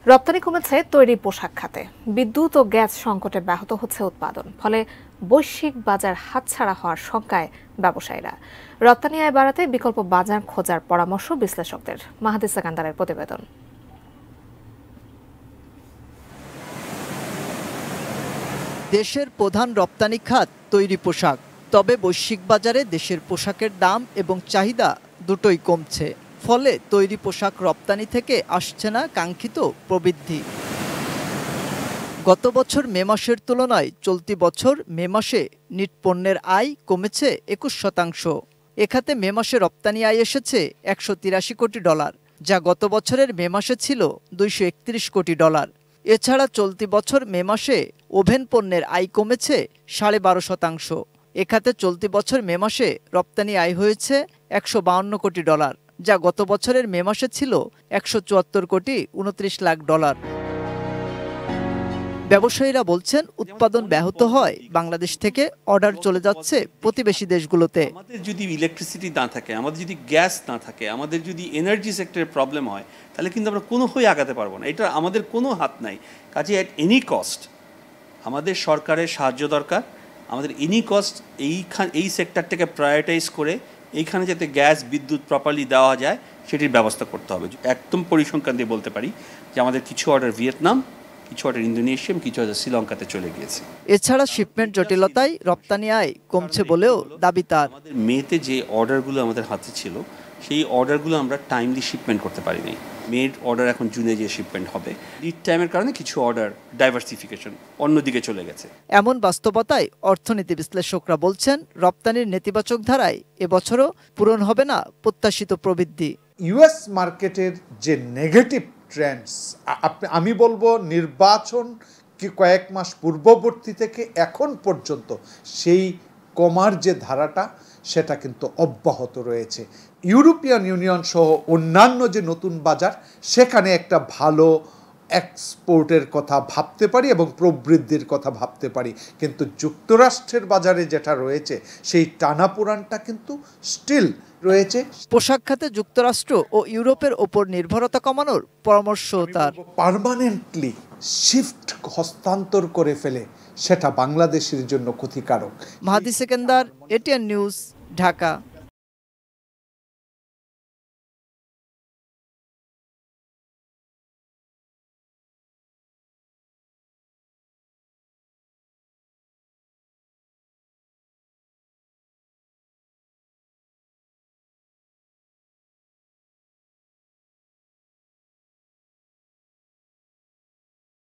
রপ্তানি কমেছে তৈরি পোশাক খাতে। বিদ্যুৎ ও গ্যাস সংকটে ব্যাহত হচ্ছে উৎপাদন, ফলে বৈশ্বিক বাজার হাতছাড়া হওয়ার শঙ্কায় ব্যবসায়ীরা। রপ্তানি আয় বাড়াতে বিকল্প বাজার খোঁজার পরামর্শ বিশ্লেষকদের। মাহাদি সেকান্দারের প্রতিবেদন। দেশের প্রধান রপ্তানি খাত তৈরি পোশাক। তবে বৈশ্বিক বাজারে দেশের পোশাকের দাম এবং চাহিদা দুটোই কমছে। ফলে তৈরি পোশাক রপ্তানি থেকে আসছে না কাঙ্ক্ষিত প্রবৃদ্ধি। গত বছর মে মাসের তুলনায় চলতি বছর মে মাসে নিট পণ্যের আয় কমেছে 21%। এ খাতে মে মাসে রপ্তানি আয় এসেছে $183 কোটি, যা গত বছরের মে মাসে ছিল $231 কোটি। এছাড়া চলতি বছর মে মাসে ওভেন পণ্যের আয় কমেছে 12.5%। এ খাতে চলতি বছর মে মাসে রপ্তানি আয় হয়েছে $152 কোটি, যা গত বছরের মে মাসে ছিল $174 কোটি 29 লাখ। ব্যবসায়ীরা বলছেন, উৎপাদন ব্যাহত হয় বাংলাদেশ থেকে অর্ডার চলে যাচ্ছে প্রতিবেশী দেশগুলোতে। আমাদের যদি ইলেকট্রিসিটি না থাকে, আমাদের যদি গ্যাস না থাকে, আমাদের যদি এনার্জি সেক্টরের প্রবলেম হয়, তাহলে কিন্তু আমরা কোনো হয়ে আগাতে পারবো না। এটা আমাদের কোনো হাত নাই। কাজে অ্যাট এনি কস্ট আমাদের সরকারের সাহায্য দরকার। আমাদের এনি কস্ট এই সেক্টরটাকে প্রায়োরিটাইজ করে এইখানে যাতে গ্যাস বিদ্যুৎ প্রপারলি দেওয়া যায় সেটির ব্যবস্থা করতে হবে। একদম পরিসংখ্যান দিয়ে বলতে পারি যে আমাদের কিছু অর্ডার ভিয়েতনাম, কিছু অর্ডার ইন্দোনেশিয়া, কিছু অর্ডার শ্রীলঙ্কাতে চলে গিয়েছে। এছাড়া শিপমেন্ট জটিলতায় রপ্তানি আয় কমছে বলেও দাবি তার। আমাদের মেতে যে অর্ডারগুলো আমাদের হাতে ছিল, সেই অর্ডারগুলো আমরা টাইমলি শিপমেন্ট করতে পারিনি। মেড অর্ডার এখন জুনে যে শিপমেন্ট হবে, লিড টাইমের কারণে কিছু অর্ডার ডাইভার্সিফিকেশন অন্যদিকে চলে গেছে। এমন বাস্তবতায় অর্থনীতি বিশ্লেষকরা বলছেন, রপ্তানির নেতিবাচক ধারায় এবছরও পূরণ হবে না প্রত্যাশিত প্রবৃদ্ধি। ইউএস মার্কেটের যে নেগেটিভ ট্রেন্ডস, আমি বলবো নির্বাচন কি কয়েক মাস পূর্ববর্তী থেকে এখন পর্যন্ত সেই কমার যে ধারাটা সেটা কিন্তু অব্যাহত রয়েছে। ইউরোপিয়ান ইউনিয়ন সহ অন্যান্য যে নতুন বাজার, সেখানে একটা ভালো এক্সপোর্টের কথা ভাবতে পারি এবং প্রবৃদ্ধির কথা ভাবতে পারি, কিন্তু যুক্তরাষ্ট্রের বাজারে যেটা রয়েছে সেই টানাপোড়ানটা কিন্তু স্টিল রয়েছে। পোশাক খাতে যুক্তরাষ্ট্র ও ইউরোপের ওপর নির্ভরতা কমানোর পরামর্শ তার। পার্মানেন্টলি শিফট হস্তান্তর করে ফেলে সেটা বাংলাদেশের জন্য ক্ষতিকারক। মাহাদি সেকেন্দার, এটিএন নিউজ, ঢাকা।